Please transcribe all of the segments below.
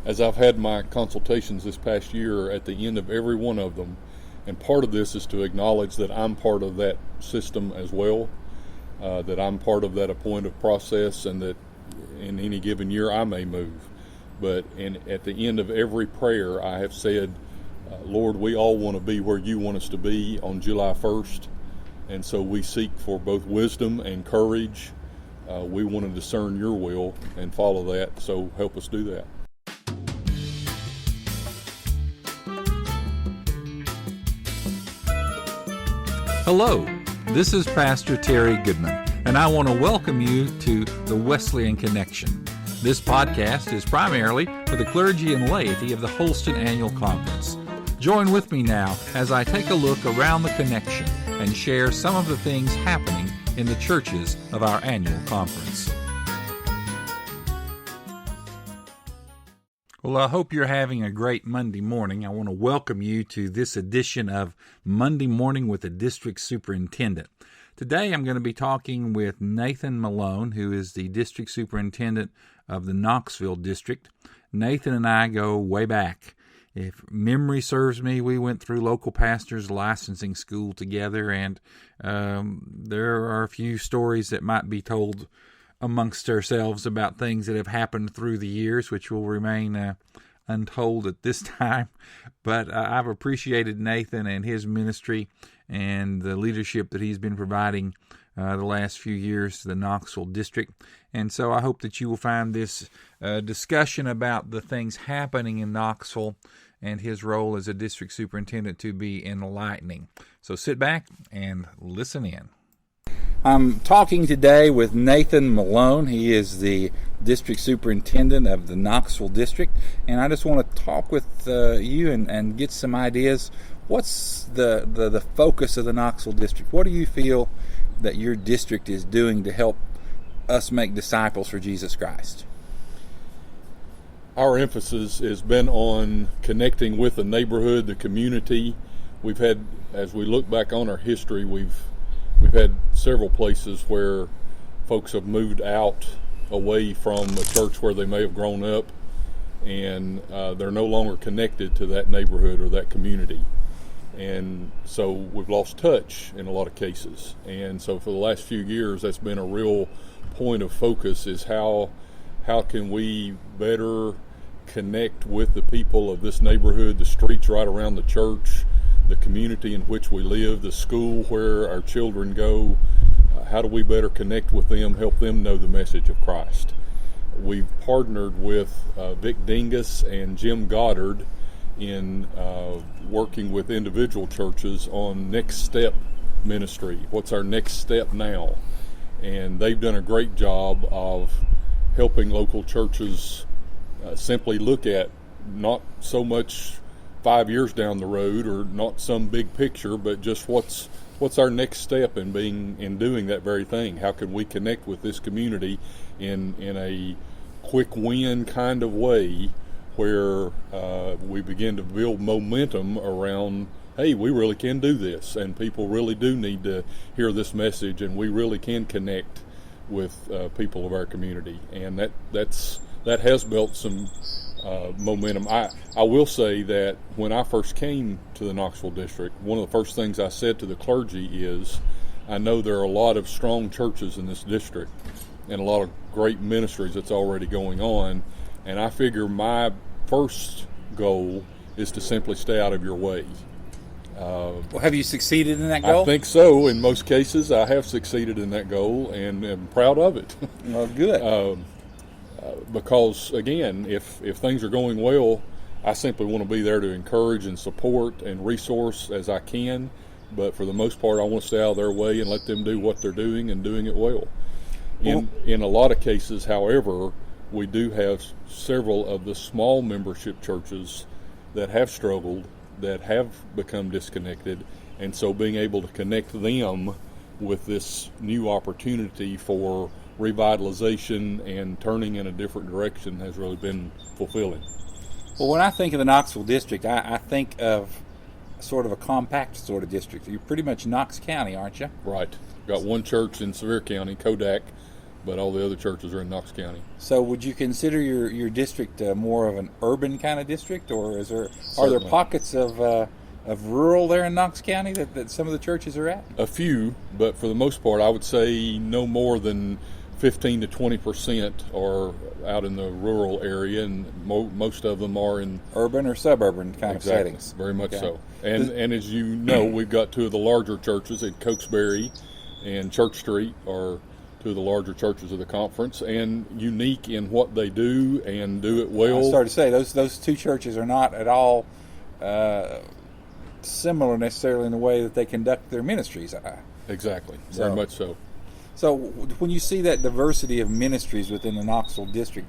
as I've had my consultations this past year, at the end of every one of them, and part of this is to acknowledge that I'm part of that system as well, that I'm part of that appointive process, and that in any given year I may move. But at the end of every prayer, I have said, Lord, we all want to be where you want us to be on July 1st, and so we seek for both wisdom and courage. We want to discern your will and follow that, so help us do that. Hello, this is Pastor Terry Goodman, and I want to welcome you to the Wesleyan Connection. This podcast is primarily for the clergy and laity of the Holston Annual Conference. Join with me now as I take a look around the Connection and share some of the things happening in the churches of our annual conference. Well, I hope you're having a great Monday morning. I want to welcome you to this edition of Monday Morning with the District Superintendent. Today I'm going to be talking with Nathan Malone, who is the District Superintendent of the Knoxville District. Nathan and I go way back. If memory serves me, we went through local pastors licensing school together, and there are a few stories that might be told amongst ourselves about things that have happened through the years, which will remain untold at this time. But I've appreciated Nathan and his ministry and the leadership that he's been providing the last few years to the Knoxville District. And so I hope that you will find this discussion about the things happening in Knoxville and his role as a district superintendent to be enlightening. So sit back and listen in. I'm talking today with Nathan Malone. He is the district superintendent of the Knoxville District, and I just want to talk with you and get some ideas. What's the focus of the Knoxville District? What do you feel that your district is doing to help us make disciples for Jesus Christ? Our emphasis has been on connecting with the neighborhood, the community. We've had, as we look back on our history, we've had several places where folks have moved out away from a church where they may have grown up, and they're no longer connected to that neighborhood or that community. And so we've lost touch in a lot of cases. And so for the last few years, that's been a real point of focus, is how can we better connect with the people of this neighborhood, the streets right around the church, the community in which we live, the school where our children go. How do we better connect with them, help them know the message of Christ? We've partnered with Vic Dingus and Jim Goddard in working with individual churches on next step ministry. What's our next step now? And they've done a great job of helping local churches simply look at not so much 5 years down the road or not some big picture, but just what's our next step in doing that very thing. How can we connect with this community in a quick win kind of way, where we begin to build momentum around, hey, we really can do this, and people really do need to hear this message, and we really can connect with people of our community. And that has built some momentum. I will say that when I first came to the Knoxville District, one of the first things I said to the clergy is, I know there are a lot of strong churches in this district and a lot of great ministries that's already going on, and I figure my first goal is to simply stay out of your way. Well, have you succeeded in that goal? I think so. In most cases, I have succeeded in that goal, and am proud of it. Well, good. Because, again, if things are going well, I simply want to be there to encourage and support and resource as I can. But for the most part, I want to stay out of their way and let them do what they're doing and doing it well. In a lot of cases, however, we do have several of the small membership churches that have struggled, that have become disconnected, and so being able to connect them with this new opportunity for revitalization and turning in a different direction has really been fulfilling. Well, when I think of the Knoxville District, I think of sort of a compact sort of district. You're pretty much Knox County, aren't you? Right. Got one church in Sevier County, Kodak, but all the other churches are in Knox County. So would you consider your district more of an urban kind of district, or are there Certainly. pockets of rural there in Knox County that some of the churches are at? A few, but for the most part, I would say no more than 15 to 20% are out in the rural area, and most of them are in Urban or suburban kind of settings. Very much Okay. so. And as you know, we've got two of the larger churches at Cokesbury and Church Street are two of the larger churches of the conference, and unique in what they do and do it well. I started to say those two churches are not at all similar necessarily in the way that they conduct their ministries. Exactly. Very much so. So when you see that diversity of ministries within the Knoxville District,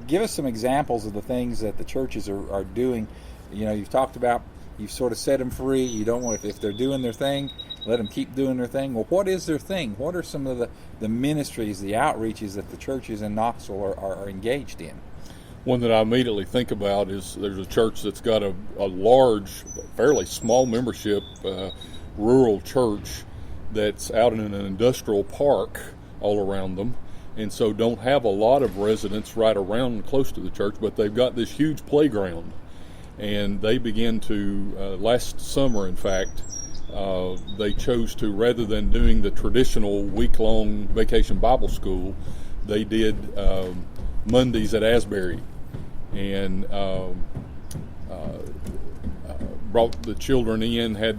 give us some examples of the things that the churches are doing. You know, you've talked about, you've sort of set them free. You don't want, if they're doing their thing, let them keep doing their thing. Well, what is their thing? What are some of the ministries, the outreaches that the churches in Knoxville are engaged in? One that I immediately think about is there's a church that's got a large, fairly small membership, rural church that's out in an industrial park all around them, and so don't have a lot of residents right around close to the church, but they've got this huge playground. And they began to, last summer in fact, they chose to, rather than doing the traditional week-long vacation Bible school, they did Mondays at Asbury, and brought the children in, had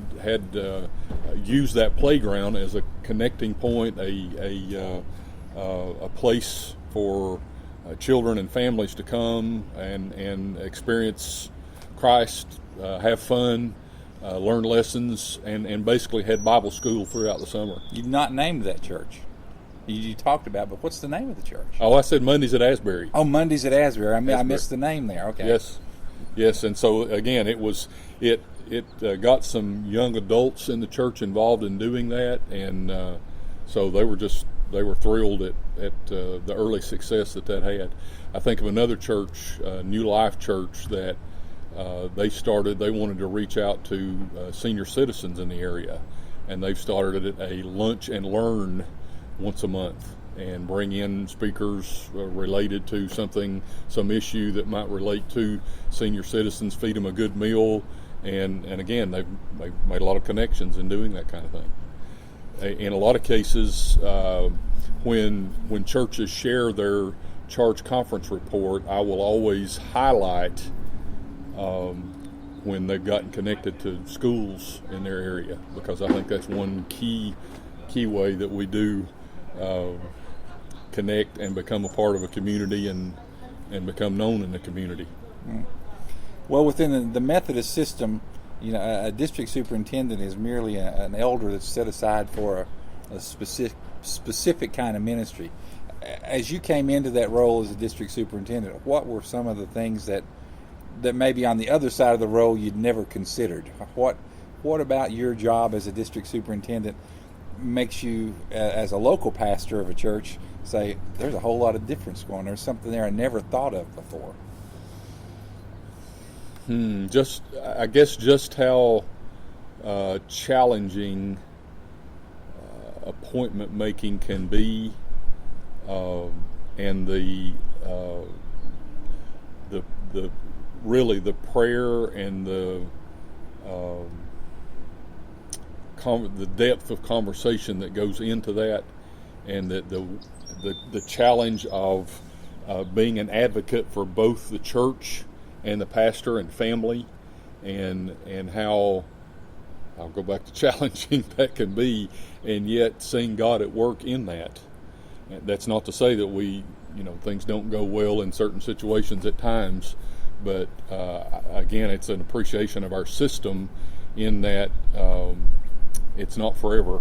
used that playground as a connecting point, a place for children and families to come and experience Christ, have fun, learn lessons, and basically had Bible school throughout the summer. You've not named that church. You talked about, but what's the name of the church? Oh, I said Mondays at Asbury. Oh, Mondays at Asbury. I Asbury. missed the name there. Okay. Yes, and so again, it got some young adults in the church involved in doing that, and so they were thrilled at the early success that had. I think of another church, New Life Church, that they wanted to reach out to senior citizens in the area, and they've started a lunch and learn once a month and bring in speakers related to some issue that might relate to senior citizens, feed them a good meal, and again, they've made a lot of connections in doing that kind of thing. In a lot of cases, when churches share their charge conference report, I will always highlight when they've gotten connected to schools in their area, because I think that's one key way that we do connect and become a part of a community and become known in the community. Well, within the Methodist system, you know, a district superintendent is merely an elder that's set aside for a specific kind of ministry. As you came into that role as a district superintendent, what were some of the things that maybe on the other side of the role you'd never considered? What about your job as a district superintendent makes you, as a local pastor of a church, say, there's a whole lot of difference going on. There's something there I never thought of before? I guess just how challenging appointment making can be, and the really the prayer and the depth of conversation that goes into that, and the challenge of being an advocate for both the church and the pastor and family, and how, I'll go back to challenging that can be, and yet seeing God at work in that. And that's not to say that things don't go well in certain situations at times, but again, it's an appreciation of our system in that it's not forever.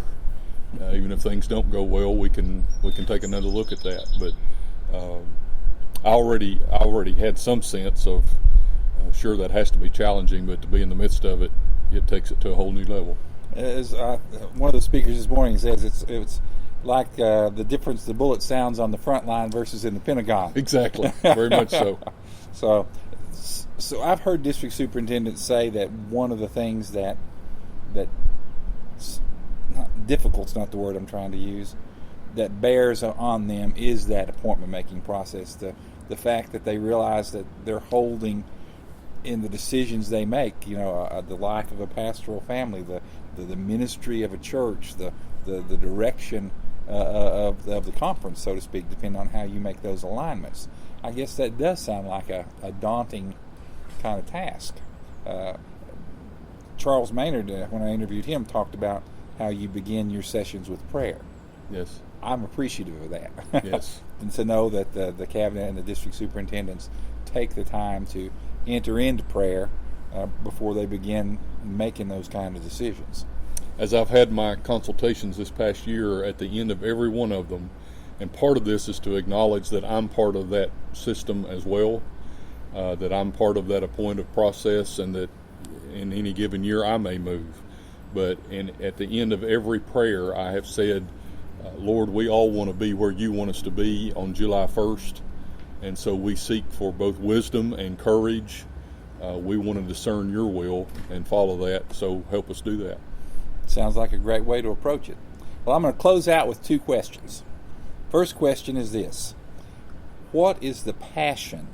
Even if things don't go well, we can take another look at that. But I already had some sense of sure that has to be challenging, but to be in the midst of it, it takes it to a whole new level. As one of the speakers this morning says, it's like the difference the bullet sounds on the front line versus in the Pentagon. Exactly, very much so. So I've heard district superintendents say that one of the things that difficult's not the word I'm trying to use, that bears on them is that appointment making process. The fact that they realize that they're holding in the decisions they make, the life of a pastoral family, the ministry of a church, the direction of the conference, so to speak, depending on how you make those alignments. I guess that does sound like a daunting kind of task. Charles Maynard, when I interviewed him, talked about how you begin your sessions with prayer. Yes. I'm appreciative of that. Yes. And to know that the cabinet and the district superintendents take the time to enter into prayer before they begin making those kind of decisions. As I've had my consultations this past year, at the end of every one of them, and part of this is to acknowledge that I'm part of that system as well, that I'm part of that appointive process, and that in any given year I may move. But at the end of every prayer, I have said, Lord, we all want to be where you want us to be on July 1st, and so we seek for both wisdom and courage. We want to discern your will and follow that, so help us do that. Sounds like a great way to approach it. Well, I'm going to close out with two questions. First question is this: what is the passion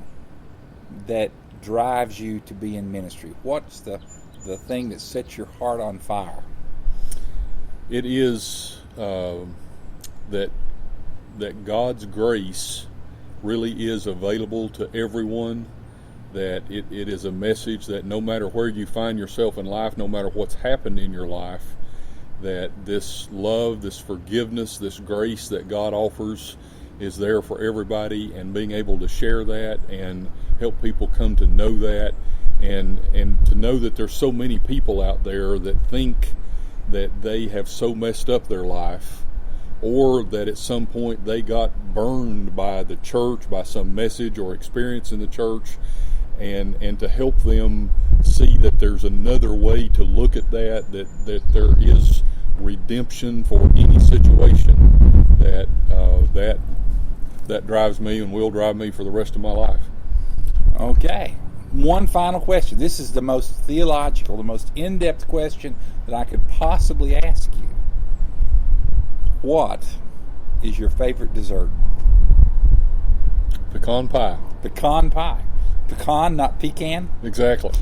that drives you to be in ministry? What's the thing that sets your heart on fire? It is that God's grace really is available to everyone, that it is a message that no matter where you find yourself in life, no matter what's happened in your life, that this love, this forgiveness, this grace that God offers is there for everybody, and being able to share that and help people come to know that, and to know that there's so many people out there that think that they have so messed up their life, or that at some point they got burned by the church, by some message or experience in the church, and to help them see that there's another way to look at that there is redemption for any situation, that drives me and will drive me for the rest of my life. Okay. One final question. This is the most theological, the most in-depth question that I could possibly ask you. What is your favorite dessert? Pecan pie. Pecan pie. Pecan, not pecan? Exactly.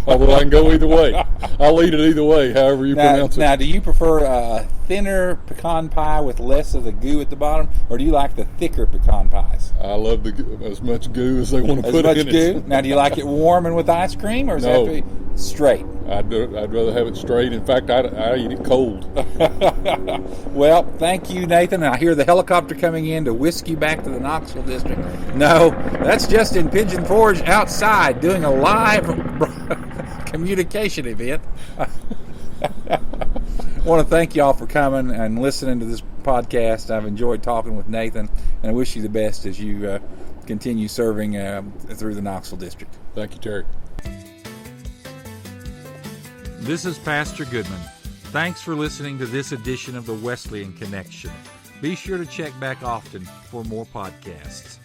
Although I can go either way. I'll eat it either way, however you pronounce it. Now, do you prefer a thinner pecan pie with less of the goo at the bottom, or do you like the thicker pecan pies? I love as much goo as they want to put in it. As much goo? Now, do you like it warm and with ice cream, or is No. that straight? I'd rather have it straight. In fact, I eat it cold. Well, thank you, Nathan. I hear the helicopter coming in to whisk you back to the Knoxville District. No, that's just in Pigeon Forge outside doing a live communication event. I want to thank y'all for coming and listening to this podcast. I've enjoyed talking with Nathan, and I wish you the best as you continue serving through the Knoxville District. Thank you, Terry. This is Pastor Goodman. Thanks for listening to this edition of the Wesleyan Connection. Be sure to check back often for more podcasts.